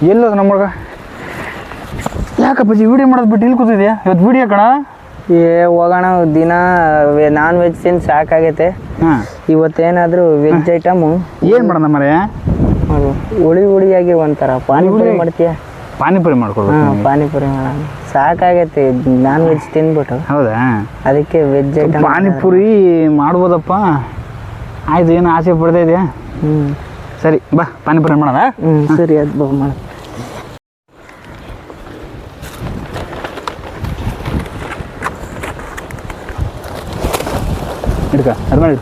ಎಲ್ಲೋದು ನಮ್ಮಗ ಯಾಕಪ್ಪಾಜಿ video ಮಾಡೋದು ಬಿಟ್ಟು ಇಲ್ಲಿ ಕೂತಿದ್ಯಾ ಇವತ್ತು ವಿಡಿಯೋ ಕಣ ಹೋಗೋಣ ದಿನ ನಾನ್ ವೆಜ್ ತಿಂದು ಸಾಕಾಗೈತೆ ಇವತ್ತೇನಾದರೂ ವೆಜ್ ಐಟಮು ಏನು ಮಾಡೋಣ ಮರೆ ಹುಳಿ ಹುಳಿಯಾಗಿ ಒಂಥರ ಪಾನಿಪುರಿ ಮಾಡ್ತೀಯ ಪಾನಿಪುರಿ ಮಾಡ್ಕೊಳ್ಬೇಕು ಪಾನಿಪುರಿ ಮಾಡೋಣ ಸಾಕಾಗೈತೆ ನಾನ್ ವೆಜ್ ತಿಂದ್ಬಿಟ್ಟು ಹೌದಾ ಅದಕ್ಕೆ ವೆಜ್ ಐಟಮ್ ಪಾನಿಪುರಿ ಮಾಡ್ಬೋದಪ್ಪ ಆಯ್ತು ಏನು ಆಸೆ ಪಡ್ತಾ ಇದೆಯಾ ಸರಿ ಬಾ ಪಾನಿಪುರಿ ಮಾಡೋಣ ಸರಿ ಅದು ಬಾ ಮಾಡ ಹಿಡ್ಕ ಅದು ಮಾಡಿ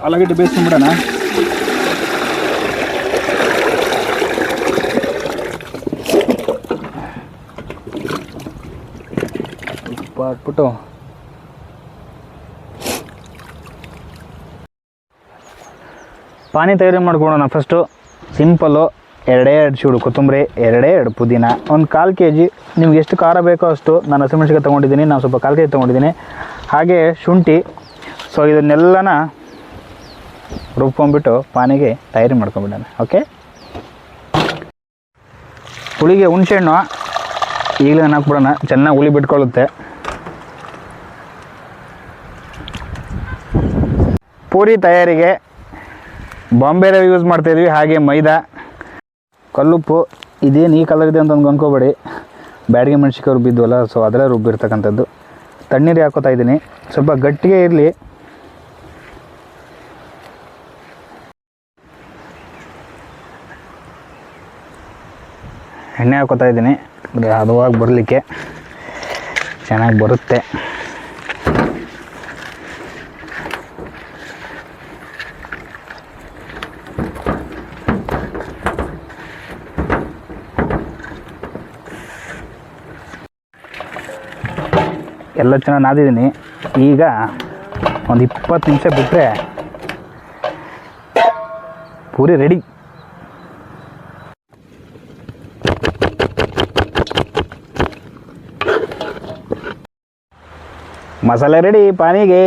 ಆಲೂಗಡ್ಡೆ ಬೇಯಿಸ್ಕೊಂಡ್ಬಿಡೋಣ ಉಪ್ಪು ಹಾಕ್ಬಿಟ್ಟು ಪಾನಿ ತಯಾರಿ ಮಾಡ್ಕೊಳ್ಳೋಣ ಫಸ್ಟು ಸಿಂಪಲ್ಲು 2 ಚೂಡು ಕೊತ್ತಂಬರಿ 2 ಪುದೀನ ಒಂದು 1/4 kg ನಿಮ್ಗೆ ಎಷ್ಟು ಖಾರ ಬೇಕೋ ಅಷ್ಟು ನಾನು ಹಸಿಮೆಣಸಿನ್ಕಾಯಿ ತೊಗೊಂಡಿದ್ದೀನಿ ನಾನು ಸ್ವಲ್ಪ 1/4 kg ತೊಗೊಂಡಿದ್ದೀನಿ ಹಾಗೆ ಶುಂಠಿ ಸೊ ಇದನ್ನೆಲ್ಲನ ರುಬ್ಕೊಂಡ್ಬಿಟ್ಟು ಪಾನಿಗೆ ತಯಾರಿ ಮಾಡ್ಕೊಂಬಿಡೋಣ ಓಕೆ ಹುಳಿಗೆ ಹುಣಸೆಹಣ್ಣು ಈಗಲೇ ಹಾಕ್ಬಿಡೋಣ ಚೆನ್ನಾಗಿ ಹುಳಿ ಬಿಟ್ಕೊಳ್ಳುತ್ತೆ ಪೂರಿ ತಯಾರಿಗೆ ಬಾಂಬೆ ರವೆ ಯೂಸ್ ಮಾಡ್ತಾಯಿದ್ವಿ ಹಾಗೆ ಮೈದಾ ಕಲ್ಲುಪ್ಪು ಇದೇನು ಈ ಕಲರ್ ಇದೆ ಅಂತ ಅಂದ್ಕೊಬೇಡಿ ಬ್ಯಾಡಿಗೆ ಮೆಣಸಿನ್ಕಾಯಿ ರುಬ್ಬಿದ್ವಲ್ಲ ಸೊ ಅದರೇ ರುಬ್ಬಿರ್ತಕ್ಕಂಥದ್ದು ತಣ್ಣೀರು ಹಾಕೋತಾ ಇದ್ದೀನಿ ಸ್ವಲ್ಪ ಗಟ್ಟಿಗೆ ಇರಲಿ ಎಣ್ಣೆ ಹಾಕೋತಾ ಇದ್ದೀನಿ ಹದವಾಗಿ ಬರಲಿಕ್ಕೆ ಚೆನ್ನಾಗಿ ಬರುತ್ತೆ ಎಲ್ಲ ಚೆನ್ನಾಗಿ ನಾದಿದ್ದೀನಿ ಈಗ ಒಂದು 20 ನಿಮಿಷ ಬಿಟ್ಟರೆ ಪೂರಿ ರೆಡಿ ಮಸಾಲೆ ರೆಡಿ ಪಾನಿಗೆ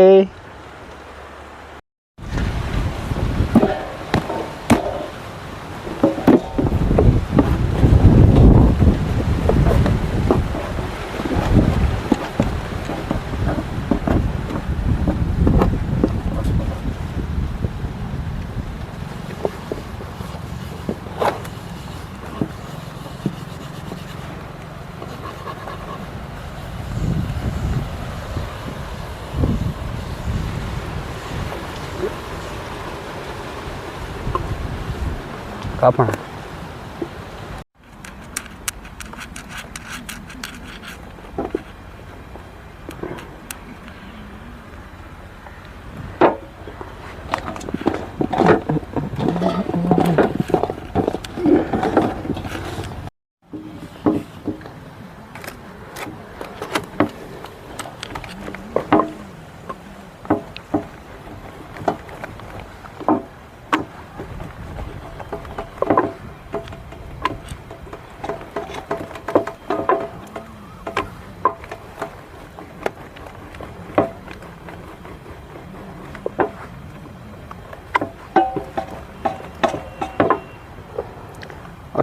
ಕಾಪಣ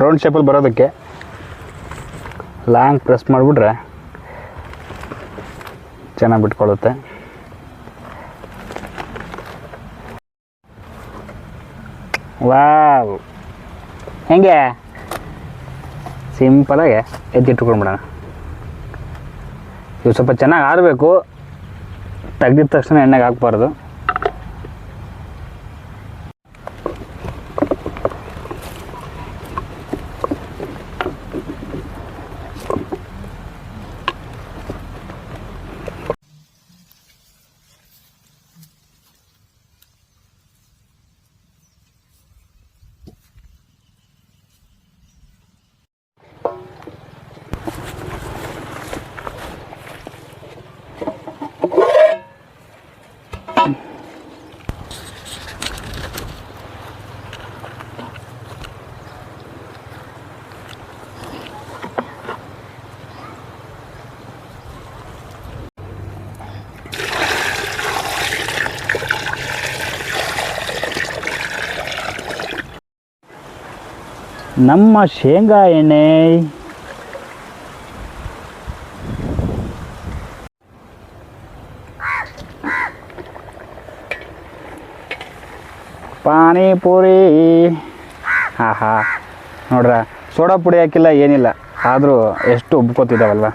ರೌಂಡ್ ಶೇಪಲ್ಲಿ ಬರೋದಕ್ಕೆ ಲಾಂಗ್ ಪ್ರೆಸ್ ಮಾಡಿಬಿಟ್ರೆ ಚೆನ್ನಾಗಿ ಬಿಟ್ಕೊಳ್ಳುತ್ತೆ ವಾವ್ ಹೆಂಗೆ ಸಿಂಪಲಾಗೆ ಎತ್ತಿಟ್ಕೊಂಡ್ಬಿಡೋಣ ಇವು ಸ್ವಲ್ಪ ಚೆನ್ನಾಗಿ ಆರಬೇಕು ತೆಗ್ದಿದ ತಕ್ಷಣ ಎಣ್ಣೆಗೆ ಹಾಕ್ಬಾರ್ದು ನಮ್ಮ ಶೇಂಗಾ ಎಣ್ಣೆ. ಪಾನಿಪುರಿ. ಆಹಾ ನೋಡ್ರ, ಸೋಡಾ ಪುಡಿ ಹಾಕಿಲ್ಲ ಏನಿಲ್ಲ, ಆದರೂ ಎಷ್ಟು ಉಬ್ಕೋತಿದ್ದಾವಲ್ವ.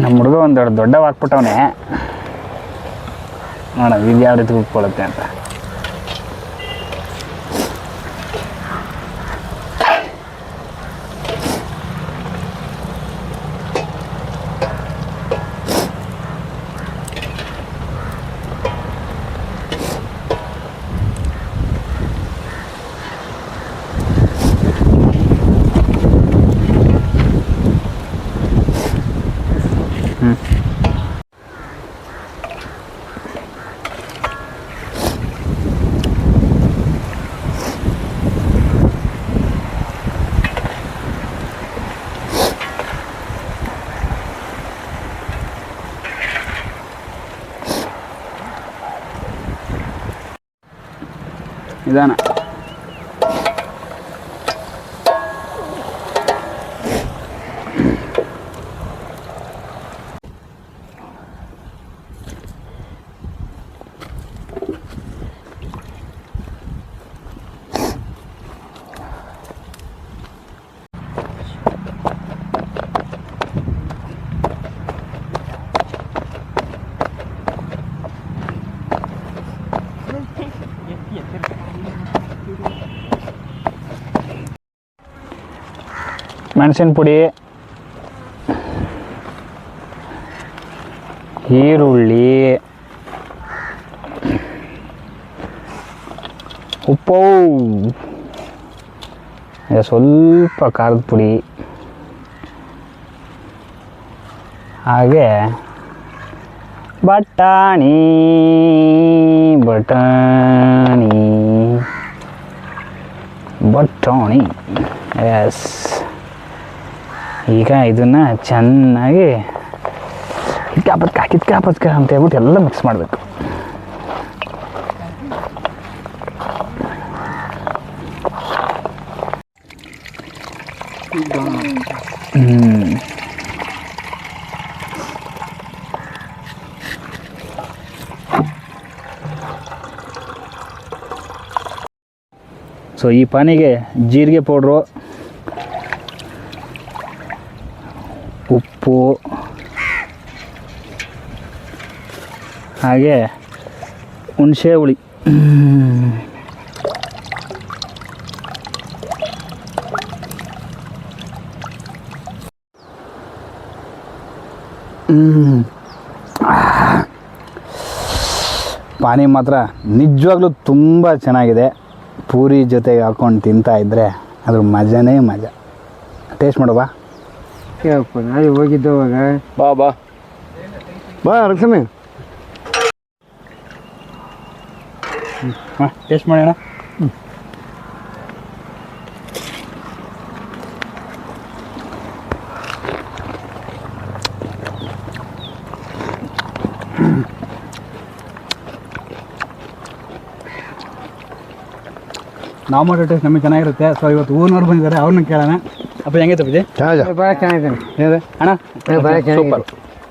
ನಮ್ಮ ಹುಡುಗ ಒಂದೆರಡು ದೊಡ್ಡವು ಹಾಕ್ಬಿಟ್ಟವನೇ, ನೋಡೋಣ ಇದು ಯಾವ ರೀತಿ ಉಟ್ಕೊಳ್ಳುತ್ತೆ ಅಂತ. ನಿಧಾನ. ಮೆಣಸಿನ ಪುಡಿ, ಈರುಳ್ಳಿ, ಉಪ್ಪು, ಸ್ವಲ್ಪ ಖಾರದ ಪುಡಿ, ಹಾಗೆ ಬಟಾಣಿ ಎಸ್. ಈಗ ಇದನ್ನು ಚೆನ್ನಾಗಿ ಕಿತ್ಕಾಪತ್ಕ ಅಂತ ಹೇಳ್ಬಿಟ್ಟು ಎಲ್ಲ ಮಿಕ್ಸ್ ಮಾಡಬೇಕು. ಸೊ ಈ ಪಾನಿಗೆ ಜೀರಿಗೆ ಪೌಡ್ರು, ಉಪ್ಪು, ಹಾಗೆ ಹುಣಸೆ ಹುಳಿ, ಪಾನಿ ಮಾತ್ರ ನಿಜವಾಗ್ಲೂ ತುಂಬ ಚೆನ್ನಾಗಿದೆ. ಪೂರಿ ಜೊತೆಗೆ ಹಾಕ್ಕೊಂಡು ತಿಂತಾ ಇದ್ದರೆ ಅದ್ರ ಮಜಾನೇ ಮಜಾ. ಟೇಸ್ಟ್ ಮಾಡುವ. ನಾಳೆ ಹೋಗಿದ್ದವಾಗ ಬಾ ಬಾ ಬಾ ರಕ್ಷಮೆ. ಹಾಂ ಟೇಸ್ಟ್ ಮಾಡೋಣ. ನಾವು ಮಾಡೋ ಟೇಸ್ಟ್ ನಮಗೆ ಚೆನ್ನಾಗಿರುತ್ತೆ. ಸೊ ಇವತ್ತು ಊರಿನವ್ರು ಬಂದಿದ್ದಾರೆ, ಅವ್ರನ್ನ ಕೇಳೋಣ. ಅಪ್ಪ ಹೆಂಗೆ ತಪ್ಪಿದೆ? ಭಾಳ ಚೆನ್ನಾಗಿದ್ದಾನೆ ಅಣ್ಣ. ಭಾಳ ಸೂಪರ್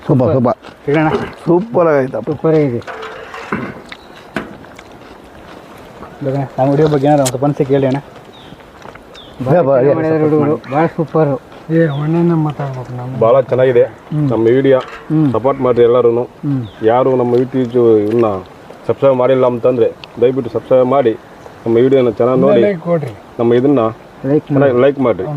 ಸೂಪರ್ ಸೂಪರ್ ಹೇಳಣ್ಣ. ಸೂಪರ್ ಆಗೈತೆ. ಸೂಪರ್ ಆಗಿದೆ. ನಾವು ವಿಡಿಯೋ ಬಗ್ಗೆ ಏನಾರು ಒಂದು ಮನಸ್ಸಿಗೆ ಕೇಳಿ ಅಣ್ಣ. ಹುಡುಗರು ಭಾಳ ಸೂಪರು. ಭಾಳ ಚೆನ್ನಾಗಿದೆ. ನಮ್ಮ ವಿಡಿಯೋ ಸಪೋರ್ಟ್ ಮಾಡಿರಿ ಎಲ್ಲರೂ. ಯಾರು ನಮ್ಮ ಯೂಟ್ಯೂಬ್ ಇವನ್ನ ಸಬ್ಸ್ಕ್ರೈಬ್ ಮಾಡಿಲ್ಲ ಅಂತಂದರೆ ದಯವಿಟ್ಟು ಸಬ್ಸ್ಕ್ರೈಬ್ ಮಾಡಿ ನಮ್ಮ ವಿಡಿಯೋನ ಚೆನ್ನಾಗಿ ನೋಡಿ ನಮ್ಮ ಇದನ್ನು ಲೈಕ್ ಮಾಡಿರಿ.